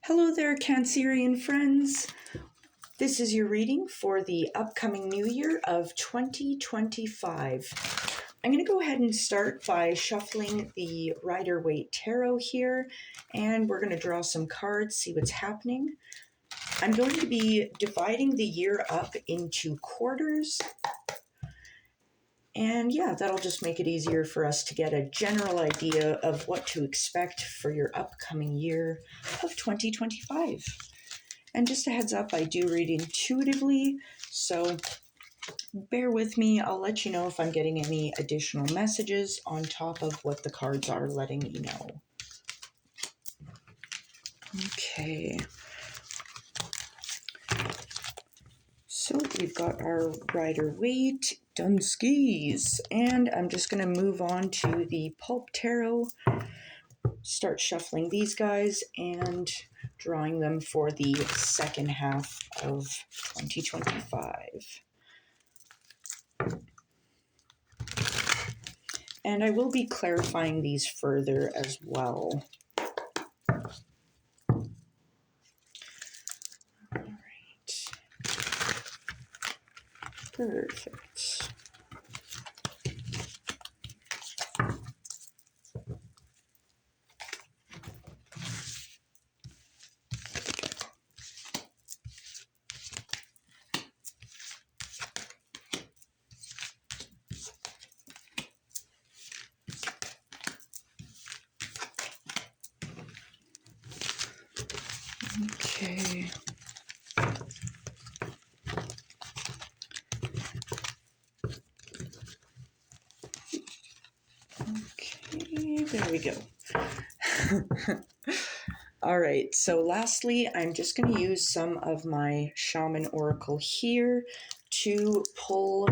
Hello there, Cancerian friends. This is your reading for the upcoming new year of 2025. I'm going to go ahead and start by shuffling the rider-waite tarot here, and we're going to draw some cards, see what's happening. I'm going to be dividing the year up into quarters. And yeah, that'll just make it easier for us to get a general idea of what to expect for your upcoming year of 2025. And just a heads up, I do read intuitively, so bear with me. I'll let you know if I'm getting any additional messages on top of what the cards are letting me know. Okay. So we've got our rider-waite done skis, and I'm just going to move on to the Pulp Tarot, start shuffling these guys and drawing them for the second half of 2025. And I will be clarifying these further as well. All right. Perfect. Okay. Okay, there we go. All right, so lastly, I'm just going to use some of my Shaman Oracle here to pull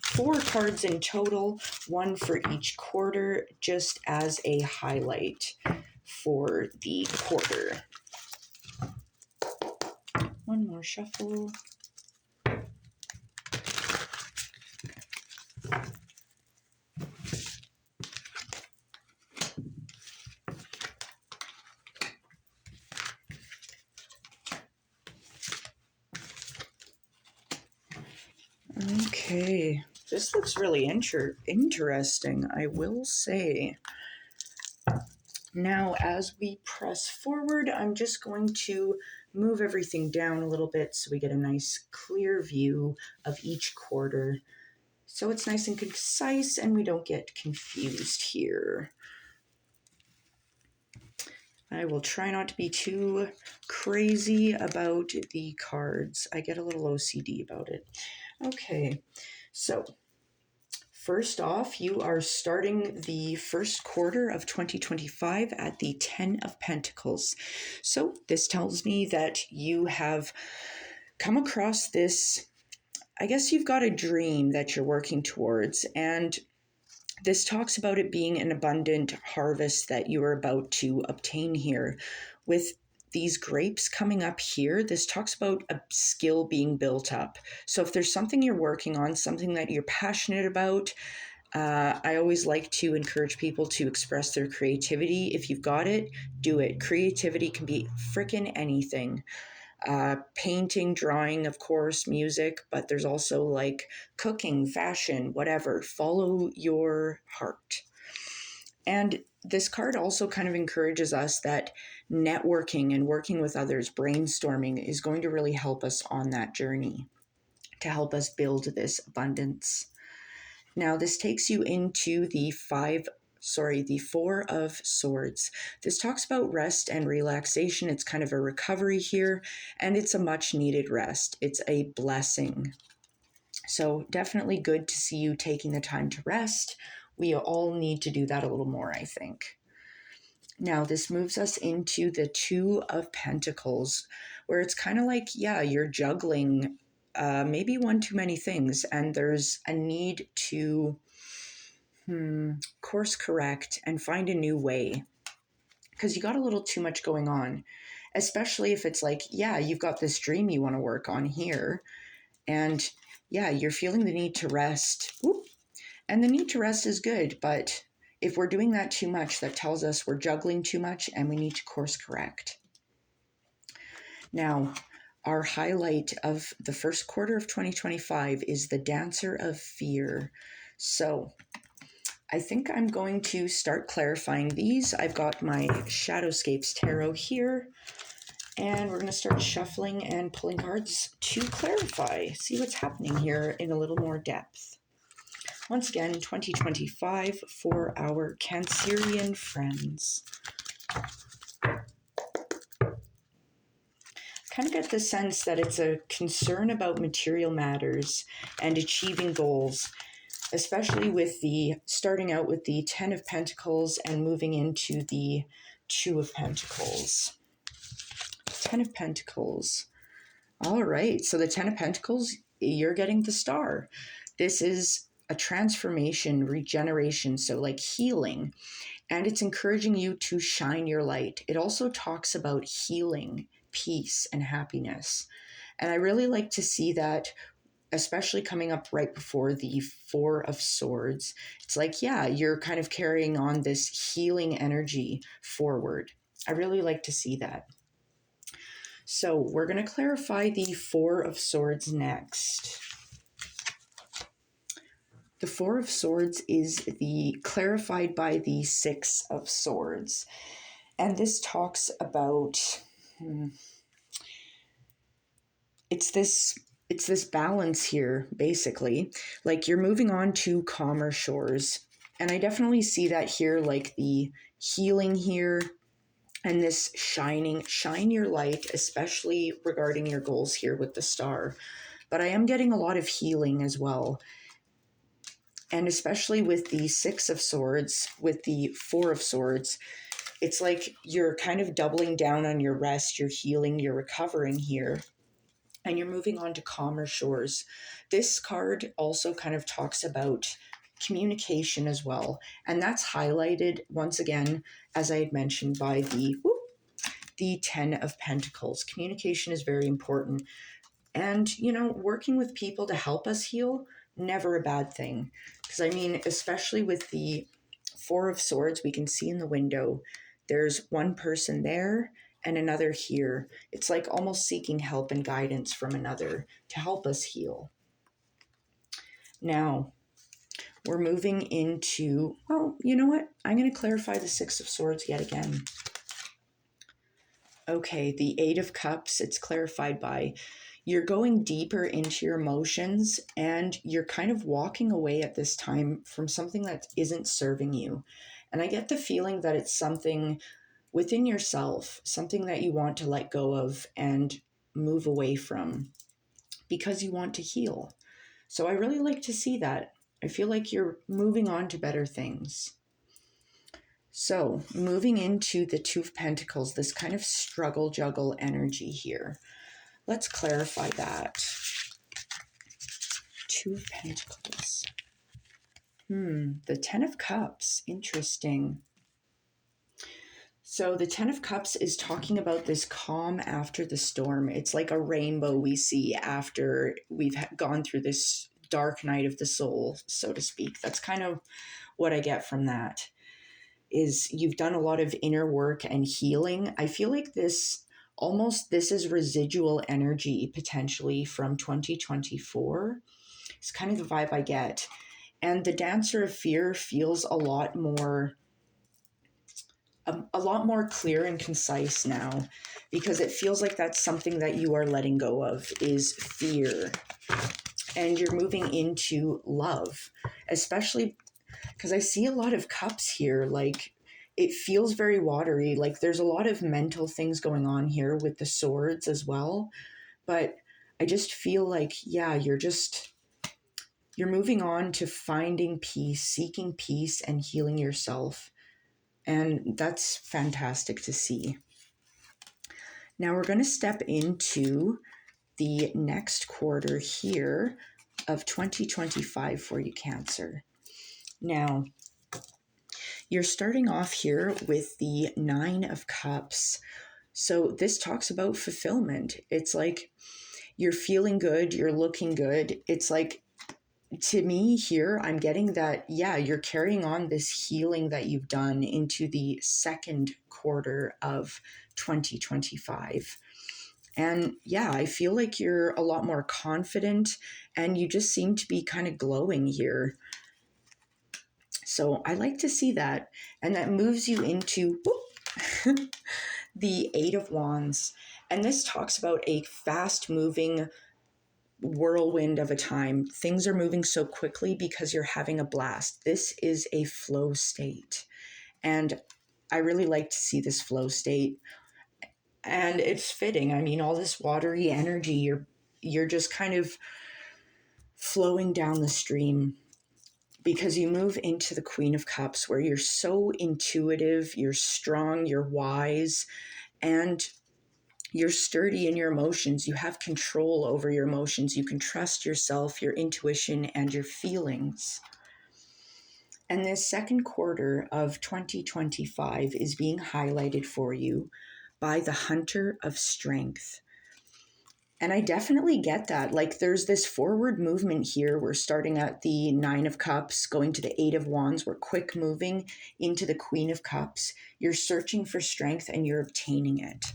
four cards in total, one for each quarter, just as a highlight for the quarter. One more shuffle. Okay, this looks really interesting, I will say. Now, as we press forward, I'm just going to move everything down a little bit so we get a nice clear view of each quarter. So it's nice and concise and we don't get confused here. I will try not to be too crazy about the cards. I get a little OCD about it. Okay, so first off, you are starting the first quarter of 2025 at the 10 of Pentacles. So this tells me that you have come across this, I guess you've got a dream that you're working towards, and this talks about it being an abundant harvest that you are about to obtain here. With these grapes coming up here, this talks about a skill being built up. So if there's something you're working on, something that you're passionate about, I always like to encourage people to express their creativity. If you've got it, do it. Creativity can be frickin' anything. Painting, drawing, of course, music, but there's also like cooking, fashion, whatever. Follow your heart. And this card also kind of encourages us that networking and working with others, brainstorming, is going to really help us on that journey to help us build this abundance. Now, this takes you into the Four of Swords. This talks about rest and relaxation. It's kind of a recovery here, and it's a much needed rest. It's a blessing. So definitely good to see you taking the time to rest. We all need to do that a little more, I think. Now, this moves us into the Two of Pentacles, where it's kind of like, yeah, you're juggling maybe one too many things, and there's a need to course correct and find a new way, because you got a little too much going on, especially if it's like, yeah, you've got this dream you want to work on here, and yeah, you're feeling the need to rest. Whoop. And the need to rest is good, but if we're doing that too much, that tells us we're juggling too much and we need to course correct. Now, our highlight of the first quarter of 2025 is the Dancer of Fear. So I think I'm going to start clarifying these. I've got my Shadowscapes Tarot here, and we're going to start shuffling and pulling cards to clarify, see what's happening here in a little more depth. Once again, 2025 for our Cancerian friends. Kind of get the sense that it's a concern about material matters and achieving goals, especially with the starting out with the 10 of Pentacles and moving into the 2 of Pentacles. 10 of Pentacles. All right, so the 10 of Pentacles, you're getting the Star. This is a transformation, regeneration, so like healing, and it's encouraging you to shine your light. It also talks about healing, peace, and happiness. And I really like to see that, especially coming up right before the 4 of Swords. It's like, yeah, you're kind of carrying on this healing energy forward. I really like to see that. So we're going to clarify the 4 of Swords next. The 4 of Swords is clarified by the 6 of Swords. And this talks about, it's this balance here, basically. Like you're moving on to calmer shores. And I definitely see that here, like the healing here and this shine your light, especially regarding your goals here with the Star. But I am getting a lot of healing as well. And especially with the 6 of Swords, with the 4 of Swords, it's like you're kind of doubling down on your rest, you're healing, you're recovering here, and you're moving on to calmer shores. This card also kind of talks about communication as well. And that's highlighted once again, as I had mentioned, by the 10 of Pentacles. Communication is very important. And, working with people to help us heal, never a bad thing. Because I mean, especially with the 4 of Swords, we can see in the window, there's one person there and another here. It's like almost seeking help and guidance from another to help us heal. Now, we're moving into, well, you know what? I'm going to clarify the 6 of Swords yet again. Okay, the 8 of Cups, it's clarified by you're going deeper into your emotions and you're kind of walking away at this time from something that isn't serving you. And I get the feeling that it's something within yourself, something that you want to let go of and move away from because you want to heal. So I really like to see that. I feel like you're moving on to better things. So moving into the 2 of Pentacles, this kind of struggle juggle energy here. Let's clarify that. 2 of Pentacles. The 10 of Cups. Interesting. So the 10 of Cups is talking about this calm after the storm. It's like a rainbow we see after we've gone through this dark night of the soul, so to speak. That's kind of what I get from that, is you've done a lot of inner work and healing. I feel like this is residual energy potentially from 2024. It's kind of the vibe I get. And the Dancer of Fear feels a lot more clear and concise now, because it feels like that's something that you are letting go of, is fear. And you're moving into love, especially because I see a lot of cups here. Like, it feels very watery. Like there's a lot of mental things going on here with the swords as well. But I just feel like, yeah, you're moving on to finding peace, seeking peace, and healing yourself. And that's fantastic to see. Now we're going to step into the next quarter here of 2025 for you, Cancer. Now, you're starting off here with the 9 of Cups. So this talks about fulfillment. It's like you're feeling good, you're looking good. It's like, to me here, I'm getting that, yeah, you're carrying on this healing that you've done into the second quarter of 2025. And yeah, I feel like you're a lot more confident and you just seem to be kind of glowing here. So I like to see that. And that moves you into the Eight of Wands. And this talks about a fast moving whirlwind of a time. Things are moving so quickly because you're having a blast. This is a flow state. And I really like to see this flow state. And it's fitting. I mean, all this watery energy, you're just kind of flowing down the stream because you move into the Queen of Cups where you're so intuitive, you're strong, you're wise, and you're sturdy in your emotions. You have control over your emotions. You can trust yourself, your intuition, and your feelings. And this second quarter of 2025 is being highlighted for you by the Hunter of Strength. And I definitely get that. Like there's this forward movement here. We're starting at the Nine of Cups, going to the Eight of Wands. We're quick moving into the Queen of Cups. You're searching for strength and you're obtaining it.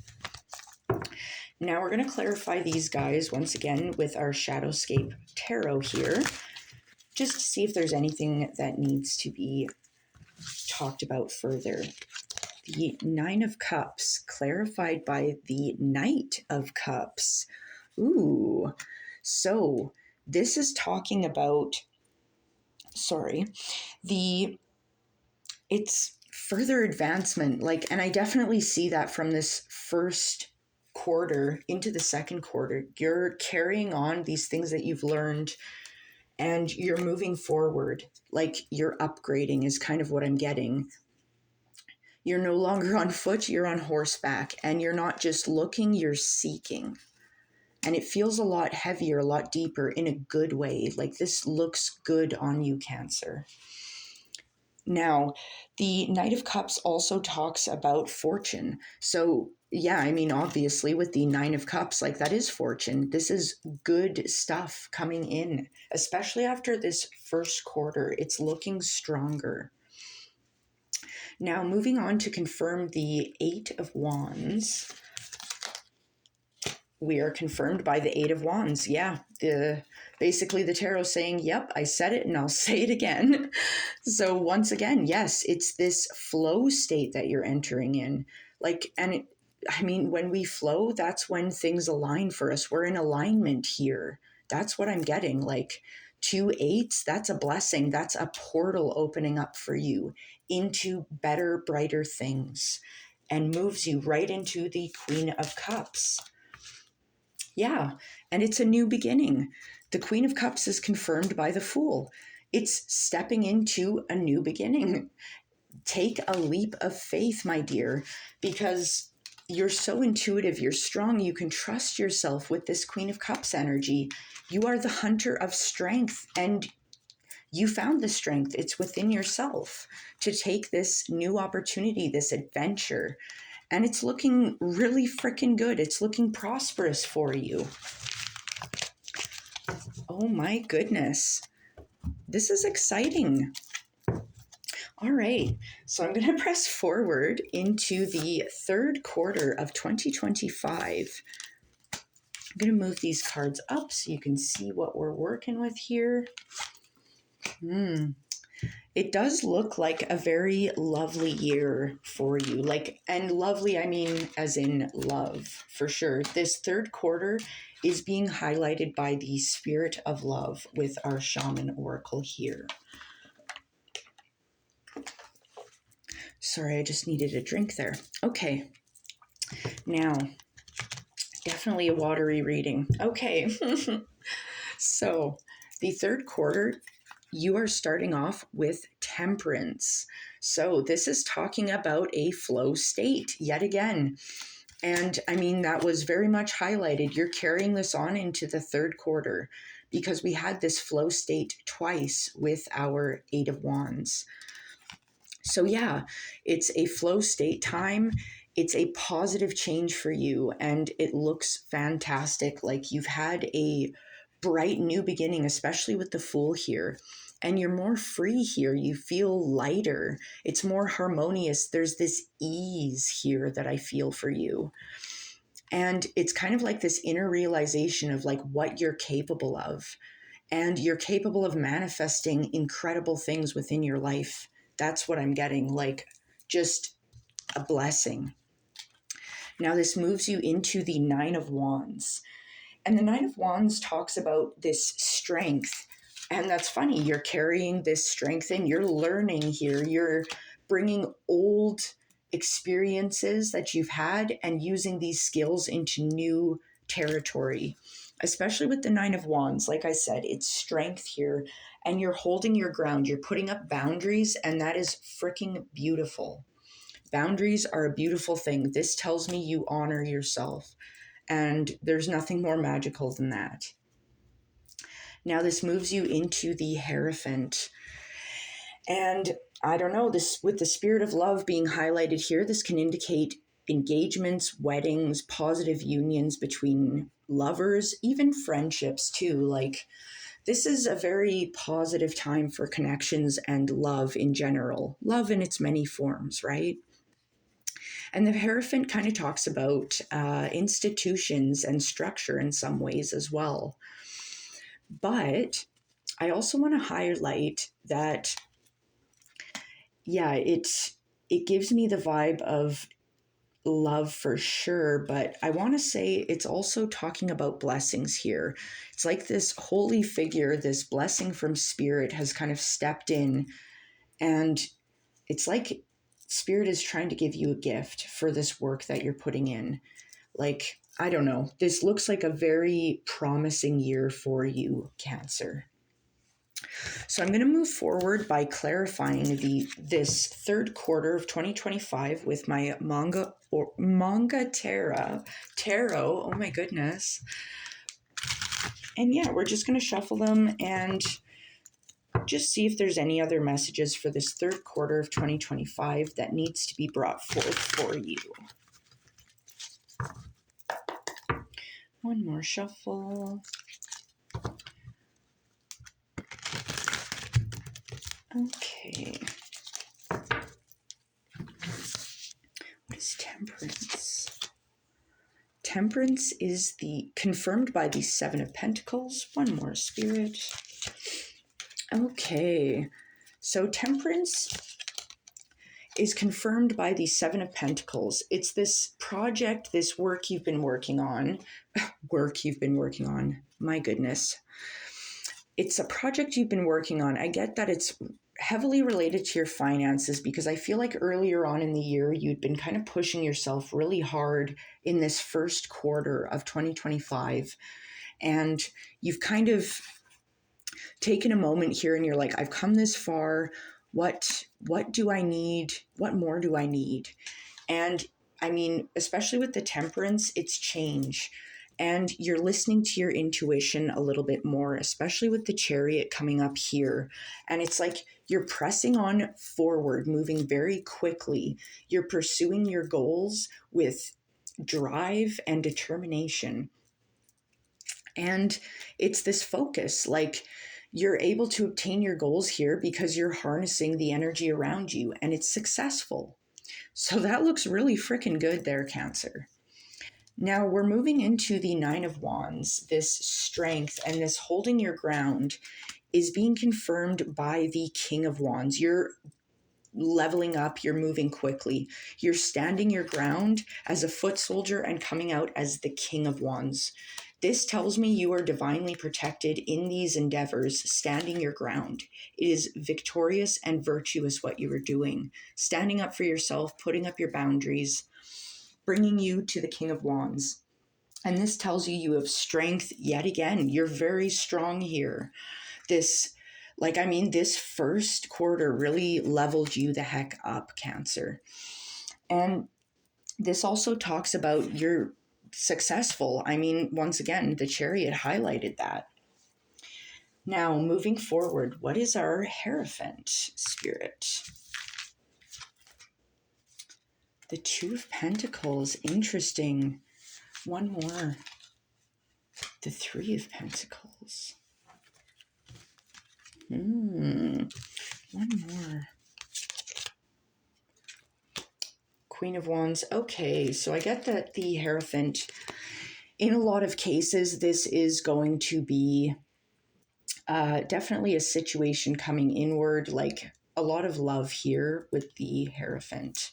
Now we're going to clarify these guys once again with our Shadowscape Tarot here, just to see if there's anything that needs to be talked about further. The Nine of Cups clarified by the Knight of Cups. Ooh, so this is talking about, it's further advancement. Like, and I definitely see that from this first quarter into the second quarter. You're carrying on these things that you've learned and you're moving forward. Like you're upgrading is kind of what I'm getting. You're no longer on foot, you're on horseback, and you're not just looking, you're seeking. And it feels a lot heavier, a lot deeper in a good way. Like this looks good on you, Cancer. Now, the Knight of Cups also talks about fortune. So, yeah, I mean, obviously, with the Nine of Cups, like that is fortune. This is good stuff coming in, especially after this first quarter. It's looking stronger. Now, moving on to confirm the Eight of Wands. We are confirmed by the Eight of Wands. Yeah, basically the tarot saying, yep, I said it and I'll say it again. So once again, yes, it's this flow state that you're entering in. Like, and I mean, when we flow, that's when things align for us. We're in alignment here. That's what I'm getting. Like 2 8s, that's a blessing. That's a portal opening up for you into better, brighter things and moves you right into the Queen of Cups. Yeah, and it's a new beginning. The Queen of Cups is confirmed by the Fool. It's stepping into a new beginning. Take a leap of faith, my dear, because you're so intuitive, you're strong, you can trust yourself with this Queen of Cups energy. You are the Hunter of Strength, and you found the strength. It's within yourself to take this new opportunity, this adventure. And it's looking really freaking good. It's looking prosperous for you. Oh my goodness. This is exciting. All right. So I'm going to press forward into the third quarter of 2025. I'm going to move these cards up so you can see what we're working with here. It does look like a very lovely year for you. Like, and lovely, I mean, as in love, for sure. This third quarter is being highlighted by the spirit of love with our shaman oracle here. Sorry, I just needed a drink there. Okay. Now, definitely a watery reading. Okay. So, the third quarter, you are starting off with temperance. So this is talking about a flow state yet again. And I mean, that was very much highlighted. You're carrying this on into the third quarter because we had this flow state twice with our Eight of Wands. So yeah, it's a flow state time. It's a positive change for you and it looks fantastic. Like you've had a bright new beginning, especially with the Fool here. And you're more free here. You feel lighter. It's more harmonious. There's this ease here that I feel for you. And it's kind of like this inner realization of like what you're capable of. And you're capable of manifesting incredible things within your life. That's what I'm getting, like just a blessing. Now, this moves you into the Nine of Wands. And the Nine of Wands talks about this strength. And that's funny. You're carrying this strength in. You're learning here. You're bringing old experiences that you've had and using these skills into new territory, especially with the Nine of Wands. Like I said, it's strength here. And you're holding your ground. You're putting up boundaries. And that is freaking beautiful. Boundaries are a beautiful thing. This tells me you honor yourself. And there's nothing more magical than that. Now, this moves you into the Hierophant. And I don't know, this with the spirit of love being highlighted here, this can indicate engagements, weddings, positive unions between lovers, even friendships too. Like, this is a very positive time for connections and love in general, love in its many forms, right? And the Hierophant kind of talks about institutions and structure in some ways as well. But I also want to highlight that, yeah, it gives me the vibe of love for sure, but I want to say it's also talking about blessings here. It's like this holy figure, this blessing from spirit has kind of stepped in, and it's like spirit is trying to give you a gift for this work that you're putting in. Like, I don't know, this looks like a very promising year for you, Cancer. So I'm going to move forward by clarifying this third quarter of 2025 with my Manga Tarot. Oh my goodness. And yeah, we're just going to shuffle them and just see if there's any other messages for this third quarter of 2025 that needs to be brought forth for you. One more shuffle. Okay. What is Temperance? Temperance is confirmed by the Seven of Pentacles. One more, Spirit. Okay. So Temperance is confirmed by the Seven of Pentacles. It's this project, this work you've been working on. My goodness. It's a project you've been working on. I get that it's heavily related to your finances because I feel like earlier on in the year, you'd been kind of pushing yourself really hard in this first quarter of 2025. And you've kind of taken a moment here and you're like, I've come this far. What do I need? What more do I need? And I mean, especially with the Temperance, it's change. And you're listening to your intuition a little bit more, especially with the Chariot coming up here. And it's like you're pressing on forward, moving very quickly. You're pursuing your goals with drive and determination. And it's this focus, like you're able to obtain your goals here because you're harnessing the energy around you and it's successful. So that looks really freaking good there, Cancer. Now we're moving into the Nine of Wands. This strength and this holding your ground is being confirmed by the King of Wands. You're leveling up, you're moving quickly. You're standing your ground as a foot soldier and coming out as the King of Wands. This tells me you are divinely protected in these endeavors, standing your ground. It is victorious and virtuous what you are doing. Standing up for yourself, putting up your boundaries, bringing you to the King of Wands. And this tells you you have strength yet again. You're very strong here. This first quarter really leveled you the heck up, Cancer. And this also talks about you're successful. I mean, once again, the Chariot highlighted that. Now, moving forward, what is our Hierophant, Spirit? The Two of Pentacles, interesting. One more. The Three of Pentacles. One more. Queen of Wands. Okay, so I get that the Hierophant, in a lot of cases, this is going to be definitely a situation coming inward, like a lot of love here with the Hierophant.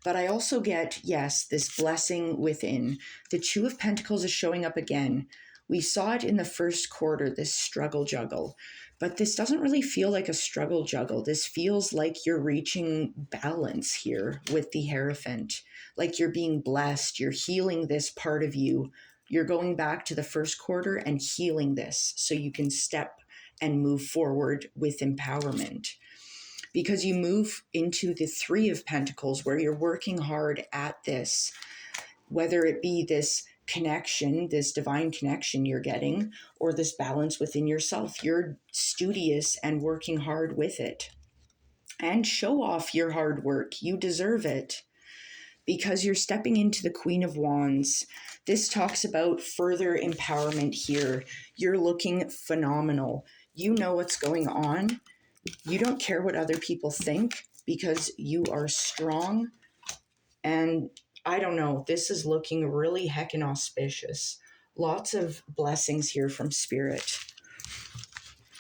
But I also get, yes, this blessing within. The Two of Pentacles is showing up again. We saw it in the first quarter, this struggle juggle. But this doesn't really feel like a struggle juggle. This feels like you're reaching balance here with the Hierophant. Like you're being blessed. You're healing this part of you. You're going back to the first quarter and healing this so you can step and move forward with empowerment. Because you move into the Three of Pentacles where you're working hard at this, whether it be this connection, this divine connection you're getting, or this balance within yourself. You're studious and working hard with it. And show off your hard work. You deserve it because you're stepping into the Queen of Wands. This talks about further empowerment here. You're looking phenomenal. You know what's going on. You don't care what other people think because you are strong. And I don't know, this is looking really heckin' auspicious. Lots of blessings here from Spirit.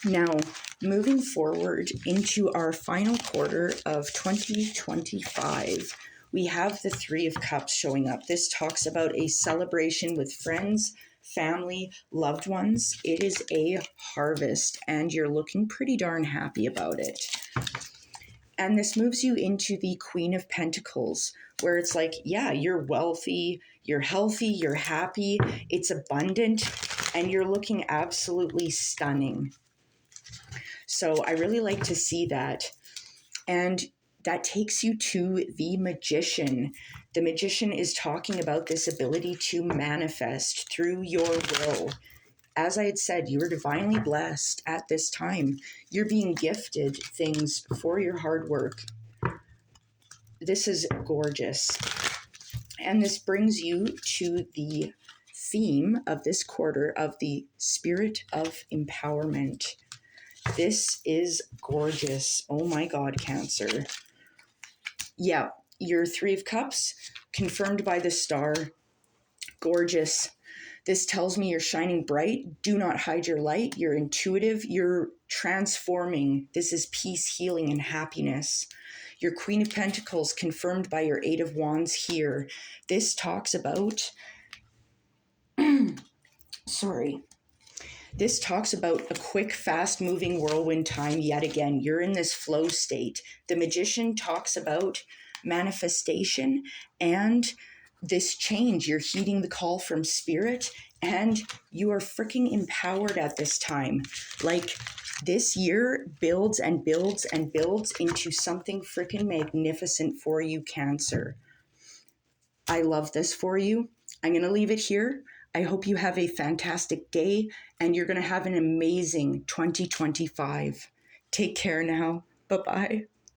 Now, moving forward into our final quarter of 2025, we have the Three of Cups showing up. This talks about a celebration with friends, family, loved ones. It is a harvest, and you're looking pretty darn happy about it. And this moves you into the Queen of Pentacles, where it's like, yeah, you're wealthy, you're healthy, you're happy, it's abundant, and you're looking absolutely stunning. So I really like to see that. And that takes you to the Magician. The Magician is talking about this ability to manifest through your will. As I had said, you are divinely blessed at this time. You're being gifted things for your hard work. This is gorgeous. And this brings you to the theme of this quarter of the Spirit of Empowerment. This is gorgeous. Oh my God, Cancer. Yeah, your Three of Cups, confirmed by the star. Gorgeous. This tells me you're shining bright. Do not hide your light. You're intuitive. You're transforming. This is peace, healing, and happiness. Your Queen of Pentacles, confirmed by your Eight of Wands here. This talks about... This talks about a quick, fast-moving whirlwind time yet again. You're in this flow state. The Magician talks about manifestation and this change. You're heeding the call from Spirit, and you are freaking empowered at this time. Like, this year builds and builds and builds into something freaking magnificent for you, Cancer. I love this for you. I'm going to leave it here. I hope you have a fantastic day, and you're going to have an amazing 2025. Take care now. Bye-bye.